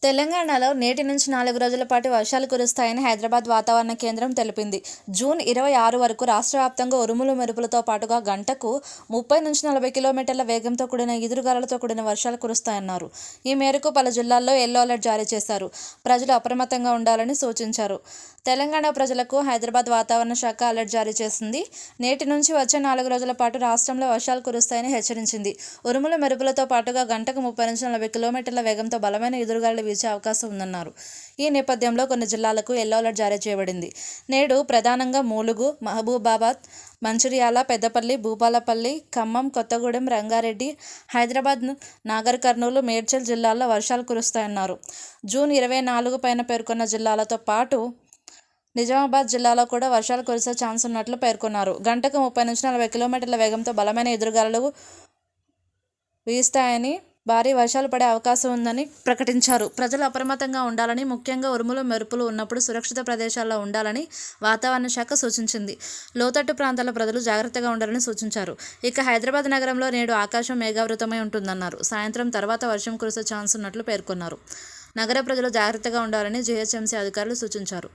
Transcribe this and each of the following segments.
తెలంగాణలో నేటి నుంచి 4 రోజుల పాటు వర్షాలు కురుస్తాయని హైదరాబాద్ వాతావరణ కేంద్రం తెలిపింది. జూన్ 26 వరకు రాష్ట్ర వ్యాప్తంగా ఉరుములు మెరుపులతో పాటుగా గంటకు 30-40 కిలోమీటర్ల వేగంతో కూడిన ఈదురుగాలులతో కూడిన వర్షాలు కురుస్తాయన్నారు. ఈ మేరకు పలు జిల్లాల్లో ఎల్లో అలర్ట్ జారీ చేశారు. ప్రజలు అప్రమత్తంగా ఉండాలని సూచించారు. తెలంగాణ ప్రజలకు హైదరాబాద్ వాతావరణ శాఖ అలర్ట్ జారీ చేసింది. నేటి నుంచి వచ్చే 4 రోజుల పాటు రాష్ట్రంలో వర్షాలు కురుస్తాయని హెచ్చరించింది. ఉరుములు మెరుపులతో పాటుగా గంటకు 30-40 కిలోమీటర్ల వేగంతో బలమైన ఎదురుగాలులు వీచే అవకాశం ఉందన్నారు. ఈ నేపథ్యంలో కొన్ని జిల్లాలకు ఎల్లో అలర్ట్ జారీ చేయబడింది. నేడు ప్రధానంగా ములుగు, మహబూబాబాద్, మంచిర్యాల, పెద్దపల్లి, భూపాలపల్లి, ఖమ్మం, కొత్తగూడెం, రంగారెడ్డి, హైదరాబాద్, నాగర్ కర్నూలు, మేడ్చల్ జిల్లాల్లో వర్షాలు కురుస్తాయన్నారు. జూన్ 24 పైన పేర్కొన్న జిల్లాలతో పాటు నిజామాబాద్ జిల్లాలో కూడా వర్షాలు కురిసే ఛాన్స్ ఉన్నట్లు పేర్కొన్నారు. గంటకు 30-40 కిలోమీటర్ల వేగంతో బలమైన ఎదురుగాలులు వీస్తాయని, భారీ వర్షాలు పడే అవకాశం ఉందని ప్రకటించారు. ప్రజలు అప్రమత్తంగా ఉండాలని, ముఖ్యంగా ఉరుములు మెరుపులు ఉన్నప్పుడు సురక్షిత ప్రదేశాల్లో ఉండాలని వాతావరణ శాఖ సూచించింది. లోతట్టు ప్రాంతాల ప్రజలు జాగ్రత్తగా ఉండాలని సూచించారు. ఇక హైదరాబాద్ నగరంలో నేడు ఆకాశం మేఘావృతమై ఉంటుందన్నారు. సాయంత్రం తర్వాత వర్షం కురిసే ఛాన్స్ ఉన్నట్లు పేర్కొన్నారు. నగర ప్రజలు జాగ్రత్తగా ఉండాలని జీహెచ్ఎంసీ అధికారులు సూచించారు.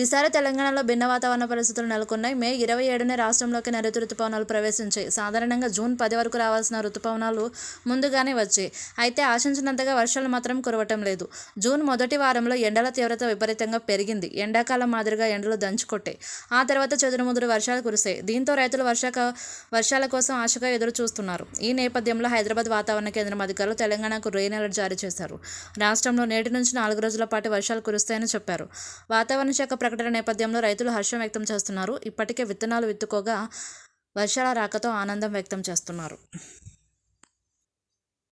ఈసారి తెలంగాణలో భిన్న వాతావరణ పరిస్థితులు నెలకొన్నాయి. మే 27నే రాష్ట్రంలోకి నైరుతి రుతుపవనాలు ప్రవేశించాయి. సాధారణంగా జూన్ 10 వరకు రావాల్సిన రుతుపవనాలు ముందుగానే వచ్చాయి. అయితే ఆశించినంతగా వర్షాలు మాత్రం కురవటం లేదు. జూన్ మొదటి వారంలో ఎండల తీవ్రత విపరీతంగా పెరిగింది. ఎండాకాలం మాదిరిగా ఎండలు దంచుకొట్టాయి. ఆ తర్వాత చెదురుముదురు వర్షాలు కురిశాయి. దీంతో రైతులు వర్షాల కోసం ఆశగా ఎదురు చూస్తున్నారు. ఈ నేపథ్యంలో హైదరాబాద్ వాతావరణ కేంద్రం అధికారులు తెలంగాణకు రెయిన్ అలర్ట్ జారీ చేశారు. రాష్ట్రంలో నేటి నుంచి 4 రోజుల పాటు వర్షాలు కురుస్తాయని చెప్పారు. వాతావరణ శాఖ ప్రకటన నేపథ్యంలో రైతులు హర్షం వ్యక్తం చేస్తున్నారు. ఇప్పటికే విత్తనాలు విత్తుకోగా వర్షాల రాకతో ఆనందం వ్యక్తం చేస్తున్నారు.